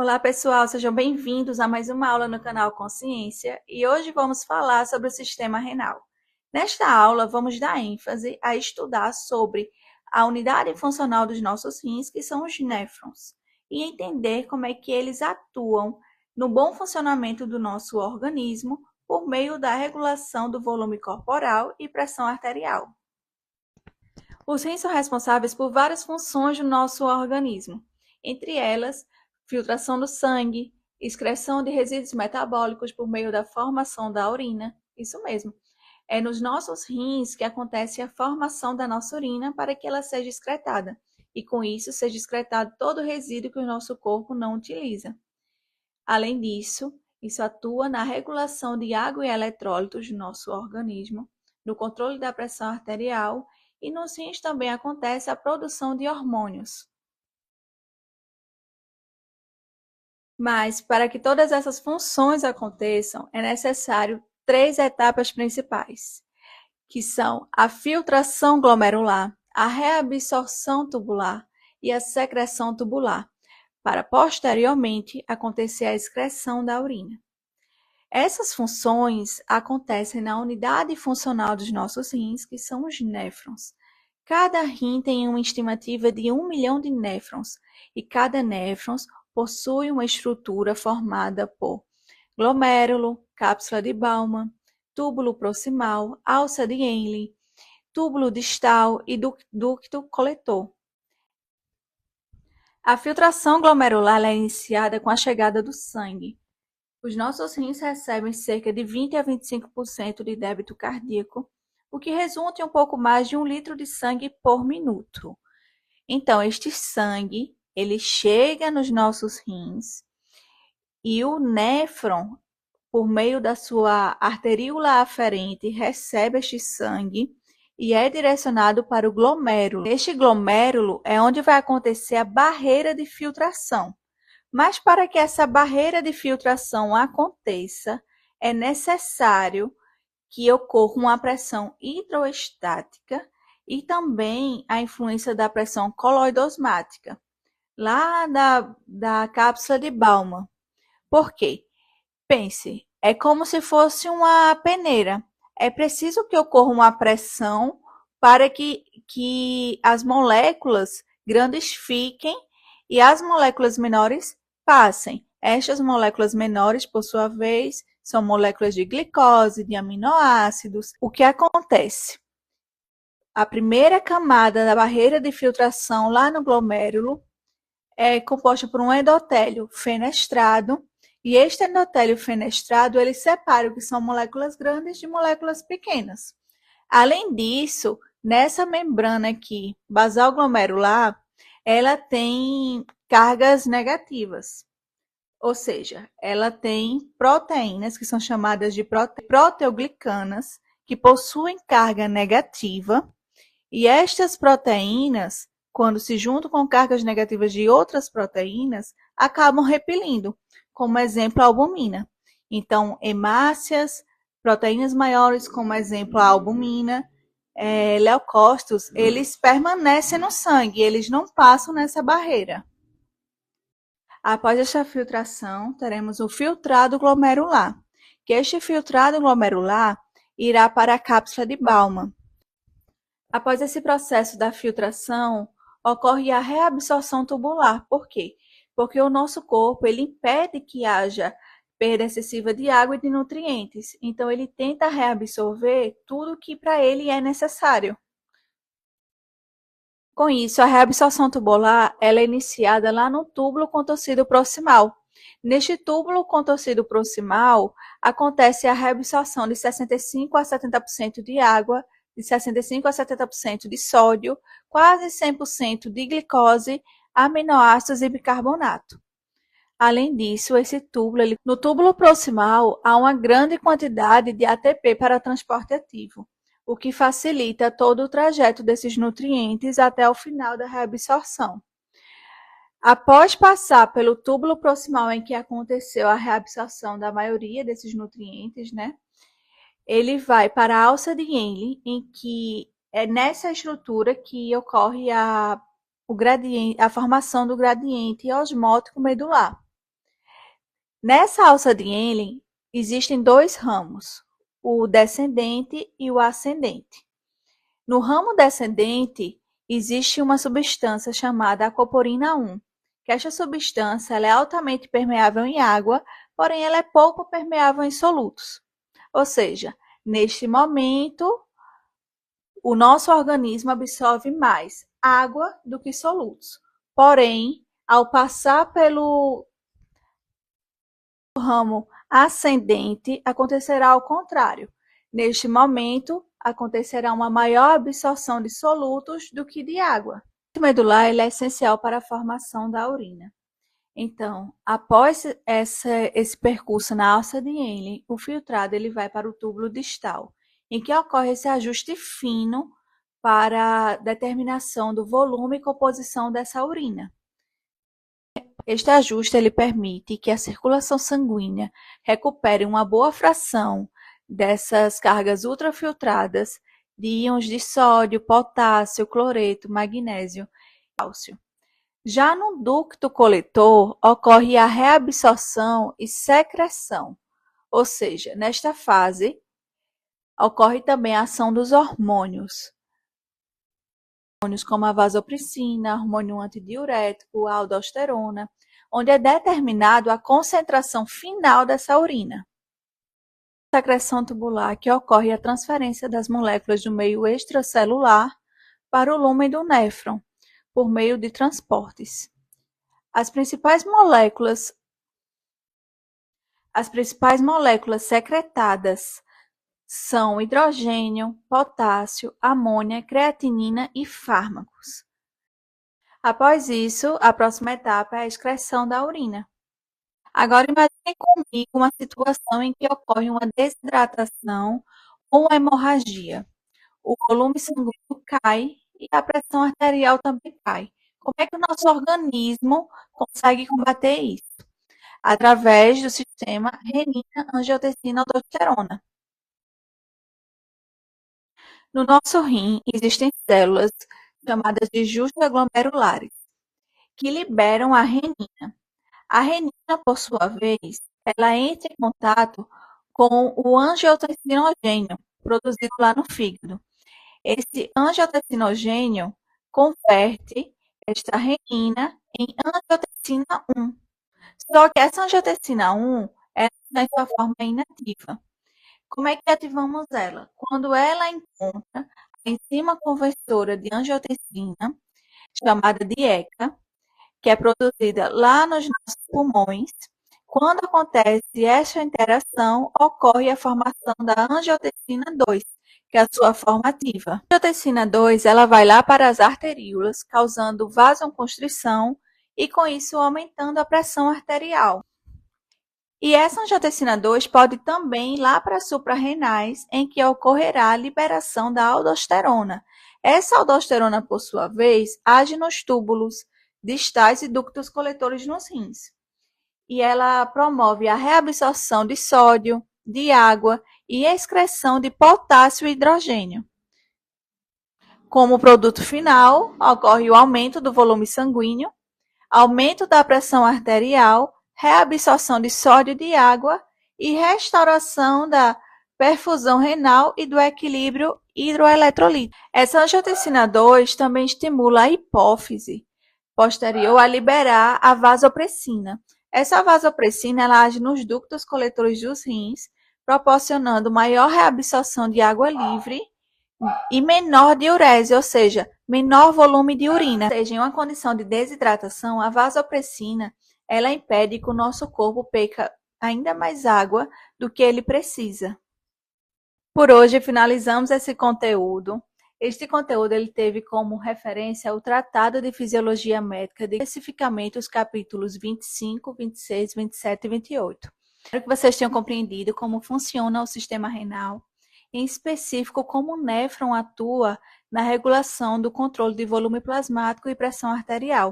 Olá, pessoal, sejam bem-vindos a mais uma aula no canal Consciência e hoje vamos falar sobre o sistema renal. Nesta aula, vamos dar ênfase a estudar sobre a unidade funcional dos nossos rins, que são os néfrons, e entender como é que eles atuam no bom funcionamento do nosso organismo por meio da regulação do volume corporal e pressão arterial. Os rins são responsáveis por várias funções do nosso organismo, entre elas, filtração do sangue, excreção de resíduos metabólicos por meio da formação da urina. Isso mesmo. É nos nossos rins que acontece a formação da nossa urina para que ela seja excretada. E com isso seja excretado todo o resíduo que o nosso corpo não utiliza. Além disso, isso atua na regulação de água e eletrólitos do nosso organismo, no controle da pressão arterial e nos rins também acontece a produção de hormônios. Mas, para que todas essas funções aconteçam, é necessário três etapas principais, que são a filtração glomerular, a reabsorção tubular e a secreção tubular, para posteriormente acontecer a excreção da urina. Essas funções acontecem na unidade funcional dos nossos rins, que são os néfrons. Cada rim tem uma estimativa de 1 milhão de néfrons, e cada néfron possui uma estrutura formada por glomérulo, cápsula de Bowman, túbulo proximal, alça de Henle, túbulo distal e ducto coletor. A filtração glomerular é iniciada com a chegada do sangue. Os nossos rins recebem cerca de 20 a 25% de débito cardíaco, o que resulta em um pouco mais de 1 litro de sangue por minuto. Então, este sangue, ele chega nos nossos rins e o néfron, por meio da sua arteríola aferente, recebe este sangue e é direcionado para o glomérulo. Este glomérulo é onde vai acontecer a barreira de filtração. Mas para que essa barreira de filtração aconteça, é necessário que ocorra uma pressão hidroestática e também a influência da pressão coloidosmática, lá da cápsula de Bowman. Por quê? Pense, é como se fosse uma peneira. É preciso que ocorra uma pressão para que as moléculas grandes fiquem e as moléculas menores passem. Estas moléculas menores, por sua vez, são moléculas de glicose, de aminoácidos. O que acontece? A primeira camada da barreira de filtração lá no glomérulo é composta por um endotélio fenestrado, e este endotélio fenestrado, ele separa o que são moléculas grandes de moléculas pequenas. Além disso, nessa membrana aqui, basal glomerular, ela tem cargas negativas. Ou seja, ela tem proteínas que são chamadas de proteoglicanas, que possuem carga negativa, e estas proteínas, quando se juntam com cargas negativas de outras proteínas, acabam repelindo, como exemplo a albumina. Então, hemácias, proteínas maiores, como exemplo a albumina, leucócitos, eles permanecem no sangue, eles não passam nessa barreira. Após esta filtração, teremos o filtrado glomerular, que este filtrado glomerular irá para a cápsula de Bowman. Após esse processo da filtração, ocorre a reabsorção tubular. Por quê? Porque o nosso corpo ele impede que haja perda excessiva de água e de nutrientes. Então, ele tenta reabsorver tudo que para ele é necessário. Com isso, a reabsorção tubular ela é iniciada lá no túbulo contorcido proximal. Neste túbulo contorcido proximal, acontece a reabsorção de 65 a 70% de água, de 65 a 70% de sódio, quase 100% de glicose, aminoácidos e bicarbonato. Além disso, no túbulo proximal, há uma grande quantidade de ATP para transporte ativo, o que facilita todo o trajeto desses nutrientes até o final da reabsorção. Após passar pelo túbulo proximal em que aconteceu a reabsorção da maioria desses nutrientes, ele vai para a alça de Henle, em que é nessa estrutura que ocorre a formação do gradiente osmótico medular. Nessa alça de Henle, existem dois ramos, o descendente e o ascendente. No ramo descendente, existe uma substância chamada acoporina 1, que esta substância ela é altamente permeável em água, porém ela é pouco permeável em solutos. Ou seja, neste momento, o nosso organismo absorve mais água do que solutos. Porém, ao passar pelo ramo ascendente, acontecerá o contrário. Neste momento, acontecerá uma maior absorção de solutos do que de água. O medular ele é essencial para a formação da urina. Então, após esse percurso na alça de Henle, o filtrado ele vai para o túbulo distal, em que ocorre esse ajuste fino para a determinação do volume e composição dessa urina. Este ajuste ele permite que a circulação sanguínea recupere uma boa fração dessas cargas ultrafiltradas de íons de sódio, potássio, cloreto, magnésio e cálcio. Já no ducto coletor, ocorre a reabsorção e secreção, ou seja, nesta fase, ocorre também a ação dos hormônios como a vasopressina, hormônio antidiurético, a aldosterona, onde é determinado a concentração final dessa urina. A secreção tubular, que ocorre a transferência das moléculas do meio extracelular para o lúmen do néfron, por meio de transportes. As principais moléculas secretadas são hidrogênio, potássio, amônia, creatinina e fármacos. Após isso, a próxima etapa é a excreção da urina. Agora imagine comigo uma situação em que ocorre uma desidratação ou uma hemorragia. O volume sanguíneo cai e a pressão arterial também cai. Como é que o nosso organismo consegue combater isso? Através do sistema renina-angiotensina-aldosterona. No nosso rim existem células chamadas de justaglomerulares, que liberam a renina. A renina, por sua vez, ela entra em contato com o angiotensinogênio, produzido lá no fígado. Esse angiotensinogênio converte esta renina em angiotensina 1. Só que essa angiotensina 1 ela está em sua forma inativa. Como é que ativamos ela? Quando ela encontra a enzima conversora de angiotensina, chamada de ECA, que é produzida lá nos nossos pulmões. Quando acontece essa interação, ocorre a formação da angiotensina 2, que é a sua forma ativa. A angiotensina 2 ela vai lá para as arteríolas, causando vasoconstrição e, com isso, aumentando a pressão arterial. E essa angiotensina 2 pode também ir lá para as suprarrenais, em que ocorrerá a liberação da aldosterona. Essa aldosterona, por sua vez, age nos túbulos distais e ductos coletores nos rins. E ela promove a reabsorção de sódio, de água e excreção de potássio e hidrogênio. Como produto final, ocorre o aumento do volume sanguíneo, aumento da pressão arterial, reabsorção de sódio e de água e restauração da perfusão renal e do equilíbrio hidroeletrolítico. Essa angiotensina 2 também estimula a hipófise posterior a liberar a vasopressina. Essa vasopressina ela age nos ductos coletores dos rins, proporcionando maior reabsorção de água livre e menor diurese, ou seja, menor volume de urina. Ou seja, em uma condição de desidratação, a vasopressina ela impede que o nosso corpo perca ainda mais água do que ele precisa. Por hoje, finalizamos esse conteúdo. Este conteúdo ele teve como referência o Tratado de Fisiologia Médica, especificamente os capítulos 25, 26, 27 e 28. Espero que vocês tenham compreendido como funciona o sistema renal, em específico como o néfron atua na regulação do controle de volume plasmático e pressão arterial.